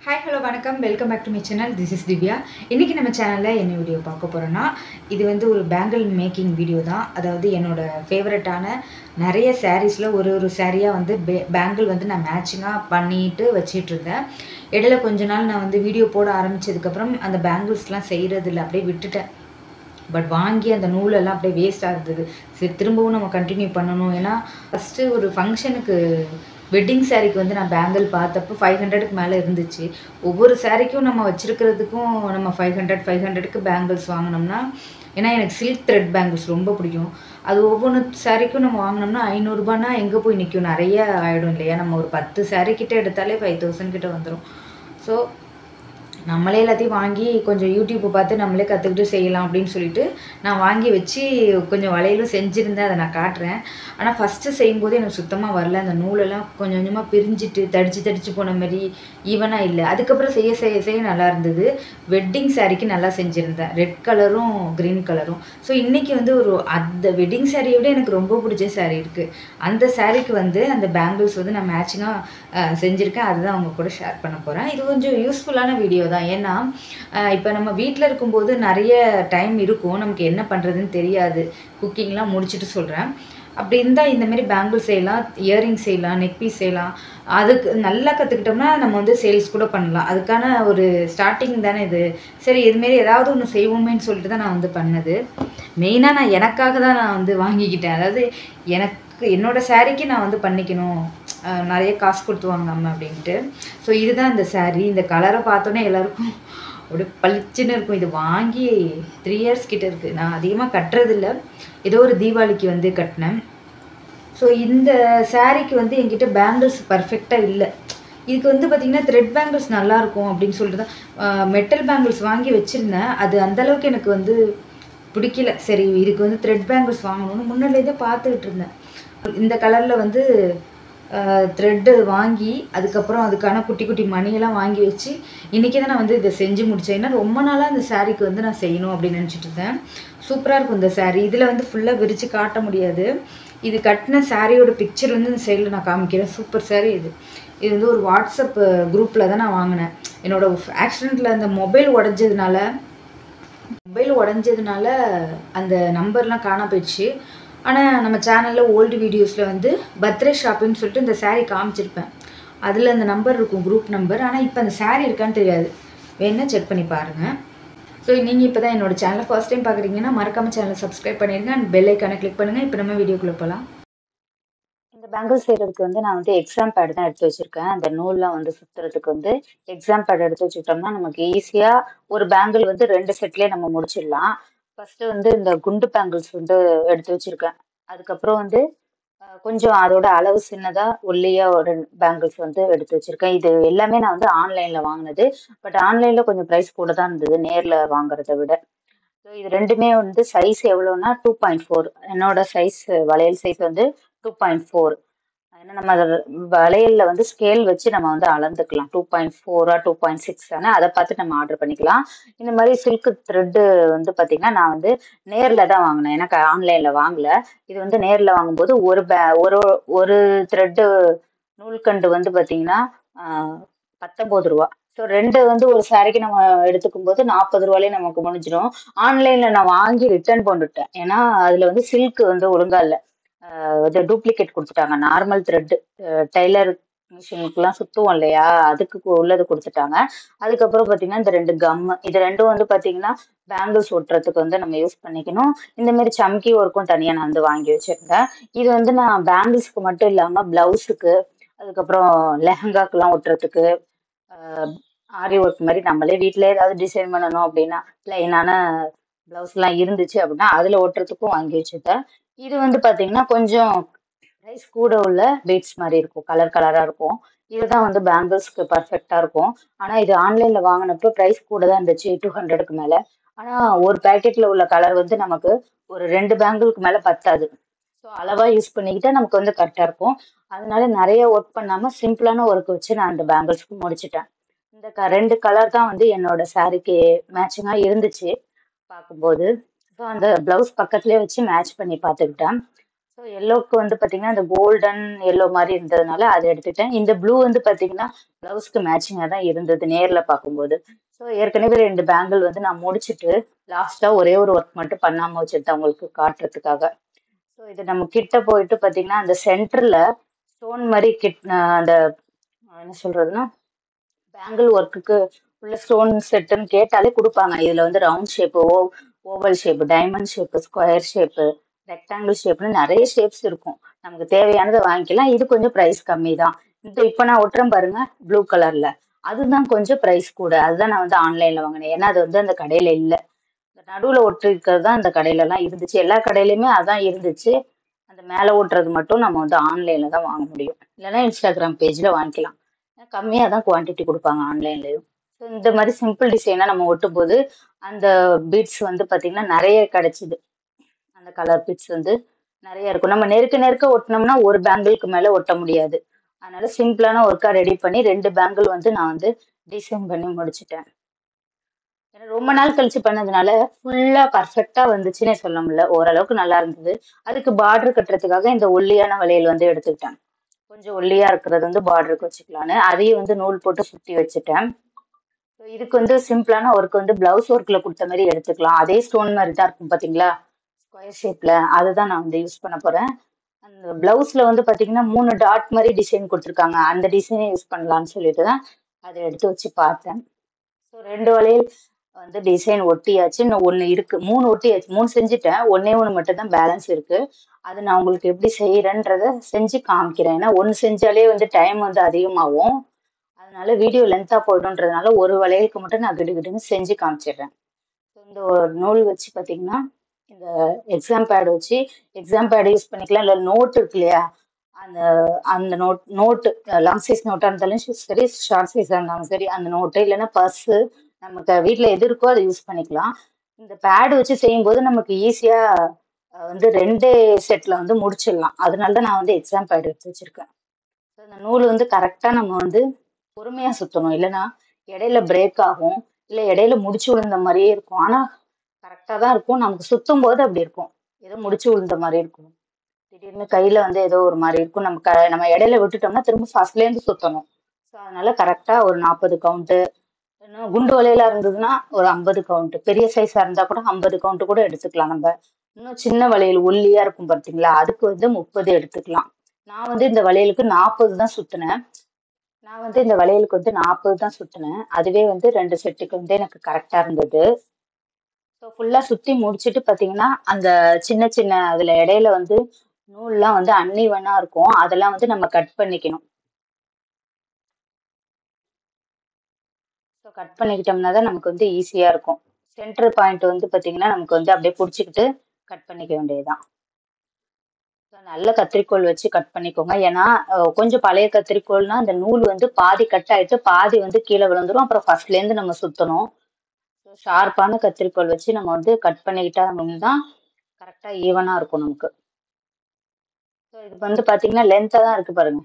Hi hello வணக்கம் welcome back to my channel. This is Divya. இன்றைக்கி நம்ம சேனலில் என்ன வீடியோ பார்க்க போகிறோன்னா, இது வந்து ஒரு பேங்கிள் மேக்கிங் வீடியோ தான். அதாவது என்னோடய ஃபேவரட்டான நிறைய சாரீஸில் ஒரு சாரியாக வந்து பேங்கிள் வந்து நான் மேட்சிங்காக பண்ணிட்டு வச்சிட்ருந்தேன். இடையில கொஞ்ச நாள் நான் வந்து வீடியோ போட ஆரம்பித்ததுக்கப்புறம் அந்த பேங்கிள்ஸ்லாம் செய்கிறதில்ல, அப்படியே விட்டுட்டேன். பட் வாங்கி அந்த நூலெல்லாம் அப்படியே வேஸ்ட் ஆகுது. சரி, திரும்பவும் நம்ம கண்டினியூ பண்ணணும். ஏன்னா ஃபஸ்ட்டு ஒரு ஃபங்க்ஷனுக்கு வெட்டிங் சாரீக்கு வந்து நான் பேங்கிள் பார்த்தப்போ 500க்கு மேலே இருந்துச்சு. ஒவ்வொரு சாரீக்கும் நம்ம வச்சுருக்கிறதுக்கும் நம்ம 500க்கு பேங்கிள்ஸ் வாங்கினோம்னா, ஏன்னா எனக்கு சில்க் த்ரெட் பேங்கிள்ஸ் ரொம்ப பிடிக்கும். அது ஒவ்வொன்று சாரீக்கும் நம்ம வாங்கினோம்னா 500 எங்கே போய் நிற்கும், நிறைய ஆகிடும் இல்லையா? நம்ம ஒரு 10 சாரீ கிட்ட எடுத்தாலே 5000 கிட்ட வந்துடும். ஸோ நம்மளே எல்லாத்தையும் வாங்கி கொஞ்சம் யூடியூப்பை பார்த்து நம்மளே கற்றுக்கிட்டு செய்யலாம் அப்படின்னு சொல்லிட்டு நான் வாங்கி வச்சு கொஞ்சம் வளையலும் செஞ்சுருந்தேன். அதை நான் காட்டுறேன். ஆனால் ஃபஸ்ட்டு செய்யும்போது எனக்கு சுத்தமாக வரல. அந்த நூலெல்லாம் கொஞ்சம் கொஞ்சமாக பிரிஞ்சுட்டு தடிச்சு போன மாதிரி ஈவனாக இல்லை. அதுக்கப்புறம் செய்ய நல்லா இருந்தது. வெட்டிங் சாரீக்கு நல்லா செஞ்சுருந்தேன், ரெட் கலரும் க்ரீன் கலரும். ஸோ இன்றைக்கி வந்து அந்த வெட்டிங் சாரியை விட எனக்கு ரொம்ப பிடிச்ச சாரீ இருக்குது. அந்த சாரீக்கு வந்து அந்த பேங்கிள்ஸ் வந்து நான் மேட்சிங்காக செஞ்சுருக்கேன். அதுதான் அவங்க கூட ஷேர் பண்ண போகிறேன். இது கொஞ்சம் யூஸ்ஃபுல்லான வீடியோ தான். ஏன்னா இப்போ நம்ம வீட்டில் இருக்கும்போது நிறைய டைம் இருக்கும், நமக்கு என்ன பண்ணுறதுன்னு தெரியாது. குக்கிங்லாம் முடிச்சுட்டு சொல்கிறேன். அப்படி இருந்தால் இந்தமாரி பேங்கிள் செய்யலாம், இயரிங் செய்யலாம், நெக் பீஸ் செய்யலாம். அதுக்கு நல்லா கற்றுக்கிட்டோம்னா நம்ம வந்து சேல்ஸ் கூட பண்ணலாம். அதுக்கான ஒரு ஸ்டார்டிங் தானே இது. சரி, இதுமாரி ஏதாவது ஒன்று செய்வோமேன்னு சொல்லிட்டு தான் நான் வந்து பண்ணது. மெயினாக நான் எனக்காக தான் நான் வந்து வாங்கிக்கிட்டேன். அதாவது என்னோடய சாரீக்கு நான் வந்து பண்ணிக்கணும், நிறைய காசு கொடுத்து வாங்காமல் அப்படின்ட்டு. ஸோ இதுதான் இந்த சாரீ. இந்த கலரை பார்த்தோன்னே எல்லாருக்கும் அப்படியே பளிச்சுன்னு இருக்கும். இது வாங்கி 3 இயர்ஸ் கிட்ட இருக்குது. நான் அதிகமாக கட்டுறதில்ல, ஏதோ ஒரு தீபாவளிக்கு வந்து கட்டினேன். ஸோ இந்த சாரீக்கு வந்து என்கிட்ட பேங்கிள்ஸ் பர்ஃபெக்டாக இல்லை. இதுக்கு வந்து பார்த்திங்கன்னா த்ரெட் பேங்கிள்ஸ் நல்லாயிருக்கும் அப்படின்னு சொல்லிட்டு தான் மெட்டல் பேங்கிள்ஸ் வாங்கி வச்சுருந்தேன். அது அந்தளவுக்கு எனக்கு வந்து பிடிக்கல. சரி, இதுக்கு வந்து த்ரெட் பேங்கிள்ஸ் வாங்கணும்னு முன்னாடியே பார்த்துக்கிட்டு இருந்தேன். இந்த கலரில் வந்து த்ரெட்டு வாங்கி அதுக்கப்புறம் அதுக்கான குட்டி குட்டி மணியெல்லாம் வாங்கி வச்சு இன்றைக்கி தான் நான் வந்து இதை செஞ்சு முடித்தேன். ஏன்னா ரொம்ப நாளாக இந்த சாரீக்கு வந்து நான் செய்யணும் அப்படின்னு நினச்சிட்டு இருந்தேன். சூப்பராக இருக்கும் இந்த சாரீ. இதில் வந்து ஃபுல்லாக விரித்து காட்ட முடியாது. இது கட்டின சாரியோட பிக்சர் வந்து இந்த சைடில் நான் காமிக்கிறேன். சூப்பர் சாரீ இது. இது வந்து ஒரு வாட்ஸ்அப் குரூப்பில் தான் நான் வாங்கினேன். என்னோடய ஆக்சிடெண்ட்டில் அந்த மொபைல் உடஞ்சதுனால அந்த நம்பர்லாம் காண போயிடுச்சு. ஆனால் நம்ம சேனலில் ஓல்டு வீடியோஸில் வந்து பர்த்டே ஷாப்பிங்னு சொல்லிட்டு இந்த சாரீ காமிச்சிருப்பேன். அதில் அந்த நம்பர் இருக்கும், குரூப் நம்பர். ஆனால் இப்போ அந்த சாரீ இருக்கான்னு தெரியாது, வேணா செக் பண்ணி பாருங்கள். ஸோ நீங்கள் இப்போ தான் என்னோடய சேனலை ஃபர்ஸ்ட் டைம் பார்க்குறீங்கன்னா மறக்காமல் சேனலை சப்ஸ்கிரைப் பண்ணிடுங்க அண்ட் பெல் ஐக்கானை கிளிக் பண்ணுங்கள். இப்போ நம்ம வீடியோக்குள்ளே போகலாம். இந்த பேங்கிள் செய்கிறதுக்கு வந்து நான் வந்து எக்ஸாம் பேட் தான் எடுத்து வச்சுருக்கேன். அந்த நூல்லாம் வந்து சுற்றுறதுக்கு வந்து எக்ஸாம் பேட் எடுத்து வச்சுக்கிட்டோம்னா நமக்கு ஈஸியாக ஒரு பேங்கிள் வந்து 2 செட்லேயே நம்ம முடிச்சிடலாம். ஃபஸ்ட்டு வந்து இந்த குண்டு பேங்கிள்ஸ் வந்து எடுத்து வச்சுருக்கேன். அதுக்கப்புறம் வந்து கொஞ்சம் அதோட அளவு சின்னதாக ஒல்லியாக ஒரு பேங்கிள்ஸ் வந்து எடுத்து வச்சுருக்கேன். இது எல்லாமே நான் வந்து ஆன்லைனில் வாங்கினது. பட் ஆன்லைனில் கொஞ்சம் ப்ரைஸ் கூட தான் இருந்தது நேரில் வாங்குறத விட. ஸோ இது ரெண்டுமே வந்து சைஸ் எவ்வளோன்னா 2.4. என்னோட சைஸ் வளையல் சைஸ் வந்து 2.4. ஏன்னா நம்ம அதை வளையலில் வந்து ஸ்கேல் வச்சு நம்ம வந்து அளந்துக்கலாம். 2.4 2.6 தானே, அதை பார்த்து நம்ம ஆர்டர் பண்ணிக்கலாம். இந்த மாதிரி சில்க் த்ரெட்டு வந்து பார்த்திங்கன்னா நான் வந்து நேரில் தான் வாங்கினேன், எனக்கு ஆன்லைனில் வாங்கலை. இது வந்து நேரில் வாங்கும்போது ஒரு த்ரெட்டு நூல்கண்டு வந்து பார்த்திங்கன்னா 19 ரூபா. ஸோ 2 வந்து ஒரு சாரிக்கு நம்ம எடுத்துக்கும் போது 40 ரூபாயிலே நமக்கு முடிஞ்சிடும். ஆன்லைனில் நான் வாங்கி ரிட்டர்ன் போட்டுட்டேன். ஏன்னா அதில் வந்து சில்க் வந்து ஒழுங்கா இல்லை, இது டூப்ளிகேட் கொடுத்துட்டாங்க. நார்மல் த்ரெட்டு டெய்லர் மிஷினுக்குலாம் சுற்றுவோம் இல்லையா, அதுக்கு உள்ளது கொடுத்துட்டாங்க. அதுக்கப்புறம் பார்த்தீங்கன்னா இந்த 2 கம்மு, இது ரெண்டும் வந்து பார்த்தீங்கன்னா பேங்கிள்ஸ் ஒட்டுறதுக்கு வந்து நம்ம யூஸ் பண்ணிக்கணும். இந்தமாரி சம்கி ஒர்க்கும் தனியாக நான் வந்து வாங்கி வச்சுருந்தேன். இது வந்து நான் பேங்கிள்ஸ்க்கு மட்டும் இல்லாமல் ப்ளவுஸுக்கு, அதுக்கப்புறம் லெஹங்காக்கெலாம் ஒட்டுறதுக்கு, ஆரி ஒர்க் மாதிரி நம்மளே வீட்டிலே ஏதாவது டிசைன் பண்ணணும் அப்படின்னா ப்ளைனான ப்ளவுஸ்லாம் இருந்துச்சு அப்படின்னா அதில் ஒட்டுறதுக்கும் வாங்கி வச்சுருக்கேன். இது வந்து பார்த்தீங்கன்னா கொஞ்சம் ப்ரைஸ் கூட உள்ள பீட்ஸ் மாதிரி இருக்கும், கலர் கலராக இருக்கும். இதுதான் வந்து பேங்கிள்ஸ்க்கு பர்ஃபெக்டாக இருக்கும். ஆனால் இது ஆன்லைனில் வாங்கினப்போ ப்ரைஸ் கூட தான் இருந்துச்சு, 200க்கு மேலே. ஆனால் ஒரு பேக்கெட்டில் உள்ள கலர் வந்து நமக்கு ஒரு 2 பேங்கிளுக்கு மேலே பத்தாது. ஸோ அளவாக யூஸ் பண்ணிக்கிட்டால் நமக்கு வந்து கரெக்டாக இருக்கும். அதனால நிறைய ஒர்க் பண்ணாமல் சிம்பிளான ஒர்க் வச்சு நான் இந்த பேங்கிள்ஸ்க்கு முடிச்சிட்டேன். இந்த 2 கலர் தான் வந்து என்னோட சாரீக்கு மேட்சிங்காக இருந்துச்சு பார்க்கும்போது. ஸோ அந்த ப்ளவுஸ் பக்கத்துலேயே வச்சு மேட்ச் பண்ணி பார்த்துக்கிட்டேன். ஸோ எல்லோக்கு வந்து பார்த்தீங்கன்னா இந்த கோல்டன் எல்லோ மாதிரி இருந்ததுனால அதை எடுத்துட்டேன். இந்த ப்ளூ வந்து பார்த்தீங்கன்னா ப்ளவுஸ்க்கு மேட்சிங்காக தான் இருந்தது நேரில் பார்க்கும்போது. ஸோ ஏற்கனவே 2 பேங்கிள் வந்து நான் முடிச்சுட்டு லாஸ்ட்டாக ஒரே ஒரு ஒர்க் மட்டும் பண்ணாமல் வச்சுருந்தேன் உங்களுக்கு காட்டுறதுக்காக. ஸோ இது நம்ம கிட்ட போயிட்டு பார்த்தீங்கன்னா அந்த சென்டரில் ஸ்டோன் மாதிரி அந்த என்ன சொல்றதுன்னா பேங்கிள் ஒர்க்குக்கு உள்ள ஸ்டோன் செட்டுன்னு கேட்டாலே கொடுப்பாங்க. இதுல வந்து round shape, oval shape, diamond shape, square shape, rectangle ஷேப்னு நிறைய ஷேப்ஸ் இருக்கும். நமக்கு தேவையானதை வாங்கிக்கலாம். இது கொஞ்சம் ப்ரைஸ் கம்மி தான். இப்போ நான் ஒட்டுறேன் பாருங்க ப்ளூ கலர்ல, அதுதான் கொஞ்சம் ப்ரைஸ் கூட. அதுதான் நான் வந்து ஆன்லைன்ல வாங்கினேன். ஏன்னா அது வந்து அந்த கடையில இல்லை. இந்த நடுவுல ஒட்டிருக்கிறது தான் அந்த கடையில எல்லாம் இருந்துச்சு. எல்லா கடையிலயுமே அதான் இருந்துச்சு. அந்த மேல ஓட்டுறது மட்டும் நம்ம வந்து ஆன்லைன்ல தான் வாங்க முடியும். இல்லைன்னா இன்ஸ்டாகிராம் பேஜ்ல வாங்கிக்கலாம். கம்மியாக தான் குவான்டிட்டி கொடுப்பாங்க ஆன்லைன்லயும். ஸோ இந்த மாதிரி சிம்பிள் டிசைனாக நம்ம ஒட்டும் போது அந்த பீட்ஸ் வந்து பார்த்தீங்கன்னா நிறைய கிடைச்சிது. அந்த கலர் பீட்ஸ் வந்து நிறைய இருக்கும். நம்ம நெருக்க நெருக்க ஒட்டினோம்னா ஒரு பேங்கிளுக்கு மேலே ஒட்ட முடியாது. அதனால சிம்பிளான ஒர்க்காக ரெடி பண்ணி 2 பேங்கிள் வந்து நான் வந்து டிசைன் பண்ணி முடிச்சிட்டேன். ஏன்னா ரொம்ப நாள் கழிச்சு பண்ணதுனால ஃபுல்லா பர்ஃபெக்டா வந்துச்சுன்னே சொல்ல முடியல. ஓரளவுக்கு நல்லா இருந்தது. அதுக்கு பார்டர் கட்டுறதுக்காக இந்த ஒல்லியான வளையல் வந்து எடுத்துக்கிட்டேன். கொஞ்சம் ஒல்லியா இருக்கிறது வந்து பார்டருக்கு வச்சுக்கலான்னு அதையும் வந்து நூல் போட்டு சுத்தி வச்சுட்டேன். இதுக்கு வந்து சிம்பிளான ஒர்க் வந்து பிளவுஸ் ஒர்க்ல கொடுத்த மாதிரி எடுத்துக்கலாம். அதே ஸ்டோன் மாதிரி தான் இருக்கும் பாத்தீங்களா, ஸ்கொயர் ஷேப்ல. அதுதான் நான் வந்து யூஸ் பண்ண போறேன். அந்த பிளவுஸ்ல வந்து பாத்தீங்கன்னா 3 டாட் மாதிரி டிசைன் கொடுத்துருக்காங்க. அந்த டிசைனை யூஸ் பண்ணலாம்னு சொல்லிட்டு தான் அதை எடுத்து வச்சு பார்த்தேன். ஸோ 2 வளையல் வந்து டிசைன் ஒட்டியாச்சு. இன்னும் 1 இருக்கு. 3 ஒட்டியாச்சு. 3 செஞ்சுட்டேன். ஒன்னே 1 மட்டும் தான் பேலன்ஸ் இருக்கு. அது நான் உங்களுக்கு எப்படி செய்யறேன்றத செஞ்சு காமிக்கிறேன். ஏன்னா 1 செஞ்சாலே வந்து டைம் வந்து அதிகமாகும். அதனால வீடியோ லென்த்தா போயிடும்ன்றதுனால ஒரு வளையலுக்கு மட்டும் நான் கிடுகிடுன்னு செஞ்சு காமிச்சிடுறேன். இந்த ஒரு நூல் வச்சு பார்த்தீங்கன்னா, இந்த எக்ஸாம் பேட் வச்சு எக்ஸாம் பேட் யூஸ் பண்ணிக்கலாம். இல்லை நோட் இருக்கு இல்லையா, அந்த அந்த நோட்டு லாங் சைஸ் நோட்டாக இருந்தாலும் சரி, ஷார்ட் சைஸாக இருந்தாலும் சரி, அந்த நோட்டு இல்லைன்னா பர்ஸு நமக்கு வீட்டில் எது இருக்கோ அதை யூஸ் பண்ணிக்கலாம். இந்த பேட் வச்சு செய்யும்போது நமக்கு ஈஸியாக வந்து 2 செட்டில் வந்து முடிச்சிடலாம். அதனால தான் நான் வந்து எக்ஸாம் பேட் எடுத்து வச்சிருக்கேன். இந்த நூல் வந்து கரெக்டாக நம்ம வந்து பொறுமையா சுத்தணும். இல்லைன்னா இடையில பிரேக் ஆகும். இல்லை இடையில முடிச்சு விழுந்த மாதிரியே இருக்கும். ஆனா கரெக்டா தான் இருக்கும். நமக்கு சுத்தும் போது அப்படி இருக்கும். ஏதோ முடிச்சு விழுந்த மாதிரி இருக்கும். திடீர்னு கையில வந்து ஏதோ ஒரு மாதிரி இருக்கும். நம்ம இடையில விட்டுட்டோம்னா திரும்ப ஃபர்ஸ்ட்ல இருந்து சுத்தணும். ஸோ அதனால கரெக்டா ஒரு 40 கவுண்ட். இன்னும் குண்டு வளையலா இருந்ததுன்னா ஒரு 50 கவுண்ட். பெரிய சைஸா இருந்தா கூட 50 கவுண்ட் கூட எடுத்துக்கலாம் நம்ம. இன்னும் சின்ன வளையல் ஒல்லியா இருக்கும் பார்த்தீங்களா, அதுக்கு வந்து 30 எடுத்துக்கலாம். நான் வந்து இந்த வளையலுக்கு 40 தான் சுத்தினேன். நான் வந்து இந்த வளையலுக்கு வந்து 40 தான் சுத்தினேன். அதுவே வந்து 2 செட்டுக்கு வந்து எனக்கு கரெக்டா இருந்தது. ஸோ ஃபுல்லா சுத்தி முடிச்சிட்டு பாத்தீங்கன்னா, அந்த சின்ன சின்ன அதுல இடையில வந்து நூல்லாம் வந்து அன்இவனா இருக்கும். அதெல்லாம் வந்து நம்ம கட் பண்ணிக்கணும். ஸோ கட் பண்ணிக்கிட்டோம்னா தான் நமக்கு வந்து ஈஸியா இருக்கும். சென்டர் பாயிண்ட் வந்து பாத்தீங்கன்னா, நமக்கு வந்து அப்படியே புடிச்சுக்கிட்டு கட் பண்ணிக்க வேண்டியதுதான். நல்ல கத்திரிக்கோல் வச்சு கட் பண்ணிக்கோங்க. ஏன்னா கொஞ்சம் பழைய கத்திரிக்கோல்னா அந்த நூல் வந்து பாதி கட் ஆயிட்டு பாதி வந்து கீழே விழுந்துரும். அப்புறம் ஃபர்ஸ்ட்ல இருந்து நம்ம சுத்தணும். ஷார்ப்பான கத்திரிக்கோல் வச்சு நம்ம வந்து கட் பண்ணிக்கிட்டா தான் கரெக்டா ஈவனா இருக்கும் நமக்கு. ஸோ இது வந்து பாத்தீங்கன்னா லென்த்தா தான் இருக்கு பாருங்க.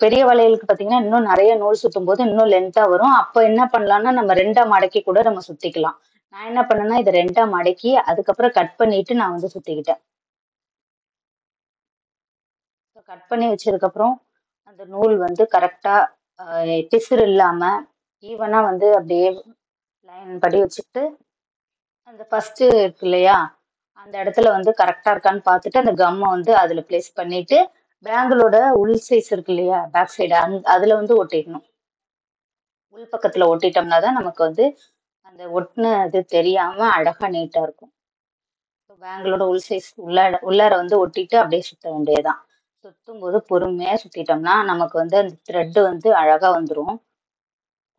பெரிய வளையலுக்கு பாத்தீங்கன்னா இன்னும் நிறைய நூல் சுத்தும் போது இன்னும் லென்த்தா வரும். அப்ப என்ன பண்ணலாம்னா நம்ம 2ஆ மடக்கி கூட நம்ம சுத்திக்கலாம். நான் என்ன பண்ணேன்னா இதை 2ஆ மடக்கி அதுக்கப்புறம் கட் பண்ணிட்டு நான் வந்து சுத்திக்கிட்டேன். கட் பண்ணி வச்சதுக்கு அப்புறம் அந்த நூல் வந்து கரெக்டா பிசுறு இல்லாம ஈவனா வந்து அப்படியே லைன் படி வச்சுட்டு அந்த ஃபர்ஸ்ட் இருக்கு இல்லையா, அந்த இடத்துல வந்து கரெக்டா இருக்கான்னு பார்த்துட்டு அந்த கம்மை வந்து அதுல பிளேஸ் பண்ணிட்டு பேங்கிளோட உள் சைஸ் இருக்கு இல்லையா, பேக் சைடு அதுல வந்து ஒட்டிடணும். உள் பக்கத்துல ஒட்டிட்டோம்னா தான் நமக்கு வந்து அந்த ஒட்டினது தெரியாம அழகா நீட்டா இருக்கும். பேங்கிளோட உள் சைஸ் உள்ளார வந்து ஒட்டிட்டு அப்படியே சுத்த வேண்டியதுதான். சுத்தும் போது பொறுமையா சுத்திட்டோம்னா நமக்கு வந்து அந்த த்ரெட் வந்து அழகா வந்துரும்.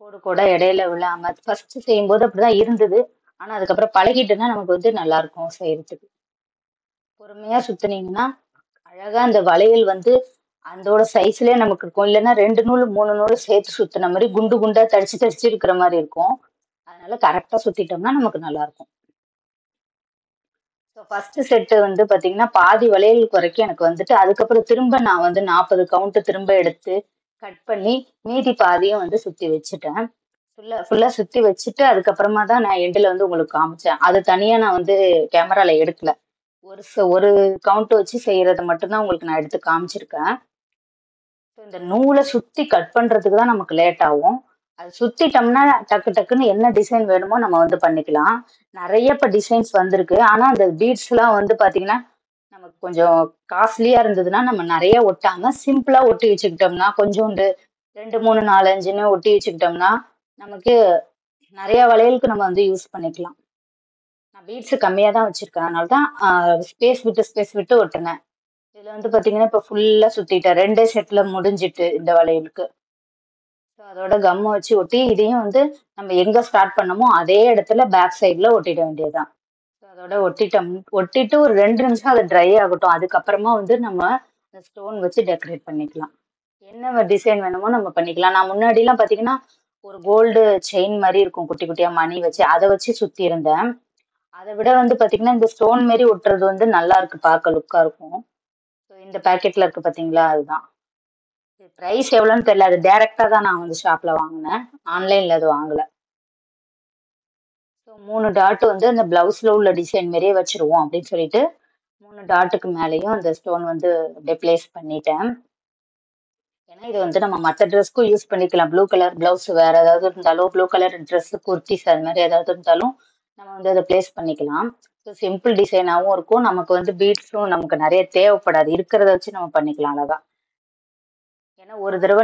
கோடு கோடா இடையில விழாம ஃபர்ஸ்ட் செய்யும்போது அப்படிதான் இருந்தது. ஆனா அதுக்கப்புறம் பழகிட்டுன்னா நமக்கு வந்து நல்லா இருக்கும் செய்யறதுக்கு. பொறுமையா சுத்துனீங்கன்னா அழகா அந்த வளையல் வந்து அதோட சைஸ்லயே நமக்கு இருக்கும். இல்லைன்னா 2 நூல் 3 நூல் சேர்த்து சுத்தின மாதிரி குண்டு குண்டா தடிச்சு தடிச்சு இருக்கிற மாதிரி இருக்கும். அதனால கரெக்டா சுத்திட்டோம்னா நமக்கு நல்லா இருக்கும். ஃபர்ஸ்ட் செட் வந்து பாத்தீங்கன்னா பாதி வளையல் வரைக்கும் எனக்கு வந்துட்டு அதுக்கப்புறம் திரும்ப நான் வந்து 40 கவுண்ட் திரும்ப எடுத்து கட் பண்ணி மீதி பாதியும் வந்து சுத்தி வச்சுட்டேன். ஃபுல்லா ஃபுல்லா சுத்தி வச்சுட்டு அதுக்கப்புறமா தான் நான் எண்டுல வந்து உங்களுக்கு காமிச்சேன். அது தனியா நான் வந்து கேமரால எடுக்கல. ஒரு கவுண்ட் வச்சு செய்யறத மட்டும்தான் உங்களுக்கு நான் எடுத்து காமிச்சிருக்கேன். இந்த நூலை சுத்தி கட் பண்றதுக்கு தான் நமக்கு லேட் ஆகும். அது சுத்திட்டோம்னா டக்கு டக்குன்னு என்ன டிசைன் வேணுமோ நம்ம வந்து பண்ணிக்கலாம். நிறைய இப்ப டிசைன்ஸ் வந்திருக்கு. ஆனா அந்த பீட்ஸ் எல்லாம் வந்து பாத்தீங்கன்னா நமக்கு கொஞ்சம் காஸ்ட்லியா இருந்ததுன்னா நம்ம நிறைய ஒட்டாம சிம்பிளா ஒட்டி வச்சுக்கிட்டோம்னா கொஞ்சோண்டு 2, 3, 4, 5ன்னு ஒட்டி வச்சுக்கிட்டோம்னா நமக்கு நிறைய வளையலுக்கு நம்ம வந்து யூஸ் பண்ணிக்கலாம். நான் பீட்ஸ் கம்மியா தான் வச்சிருக்கேன். அதனாலதான் ஸ்பேஸ் விட்டு ஒட்டினேன். இதுல வந்து பாத்தீங்கன்னா இப்ப ஃபுல்லா சுத்திட்டேன். 2 செட்ல முடிஞ்சிட்டு இந்த வளையலுக்கு. So அதோட கம்ம வச்சு ஒட்டி இதையும் வந்து நம்ம எங்க ஸ்டார்ட் பண்ணமோ அதே இடத்துல பேக் சைடுல ஒட்டிட வேண்டியதுதான். So அதோட ஒட்டிட்டு ஒரு 2 நிமிஷம் அது ட்ரை ஆகட்டும். அதுக்கப்புறமா வந்து நம்ம ஸ்டோன் வச்சு டெக்கரேட் பண்ணிக்கலாம். என்ன டிசைன் வேணுமோ நம்ம பண்ணிக்கலாம். நான் முன்னாடி எல்லாம் பாத்தீங்கன்னா ஒரு கோல்டு செயின் மாதிரி இருக்கும் குட்டி குட்டியா மணி வச்சு அதை வச்சு சுத்தி இருந்தேன். அதை விட வந்து பாத்தீங்கன்னா இந்த ஸ்டோன் மாதிரி ஒட்டுறது வந்து நல்லா இருக்கு, பார்க்க லுக்கா இருக்கும். So இந்த பேக்கெட்ல இருக்கு பாத்தீங்களா, அதுதான். பிரைஸ் எவ்வளவுன்னு தெரியல. அது டைரக்டா தான் நான் வந்து ஷாப்ல வாங்கினேன். ஆன்லைன்ல அது வாங்கல. ஸோ 3 டாட் வந்து அந்த பிளவுஸ்ல உள்ள டிசைன் மாதிரியே வச்சிருவோம் அப்படின்னு சொல்லிட்டு 3 டாட்டுக்கு மேலேயும் அந்த ஸ்டோன் வந்து பிளேஸ் பண்ணிட்டேன். ஏன்னா இது வந்து நம்ம மற்ற ட்ரெஸ்க்கும் யூஸ் பண்ணிக்கலாம். ப்ளூ கலர் பிளவுஸ் வேற ஏதாவது இருந்தாலும், ப்ளூ கலர் ட்ரெஸ் குர்த்திஸ் அது மாதிரி ஏதாவது இருந்தாலும் நம்ம வந்து அதை பிளேஸ் பண்ணிக்கலாம். ஸோ சிம்பிள் டிசைனாகவும் இருக்கும். நமக்கு வந்து பீட்ஸும் நமக்கு நிறைய தேவைப்படாது. இருக்கிறத வச்சு நம்ம பண்ணிக்கலாம் அழகா. ஏன்னா ஒரு தடவை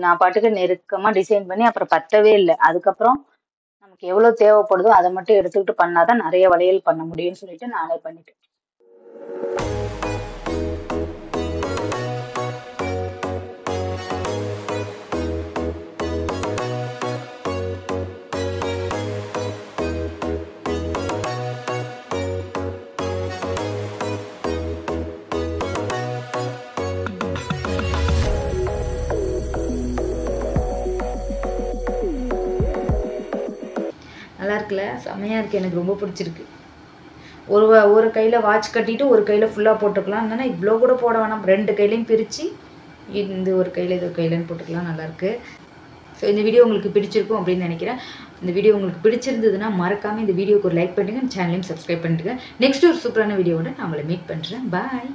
நான் பாட்டுக்கு நெருக்கமா டிசைன் பண்ணி அப்புறம் பத்தவே இல்லை. அதுக்கப்புறம் நமக்கு எவ்வளவு தேவைப்படுதோ அதை மட்டும் எடுத்துக்கிட்டு பண்ணாதான் நிறைய வளையல் பண்ண முடியும்னு சொல்லிட்டு நானே பண்ணிட்டேன். நல்லா இருக்குல்ல, செம்மையாக இருக்குது, எனக்கு ரொம்ப பிடிச்சிருக்கு. ஒரு கையில் வாட்ச் கட்டிட்டு ஒரு கையில் ஃபுல்லாக போட்டுக்கலாம். இல்லைன்னா இவ்வளோ கூட போட வேணாம், 2 கையிலையும் பிரித்து இந்த ஒரு கையில் இது ஒரு கையிலன்னு போட்டுக்கலாம். நல்லாயிருக்கு. ஸோ இந்த வீடியோ உங்களுக்கு பிடிச்சிருக்கும் அப்படின்னு நினைக்கிறேன். இந்த வீடியோ உங்களுக்கு பிடிச்சிருந்ததுன்னா மறக்காமல் இந்த வீடியோக்கு ஒரு லைக் பண்ணுங்கள், சேனலையும் சப்ஸ்கிரைப் பண்ணிட்டுங்க. நெக்ஸ்ட் ஒரு சூப்பரான வீடியோவோட நான் உங்களை மீட் பண்ணுறேன். பாய்.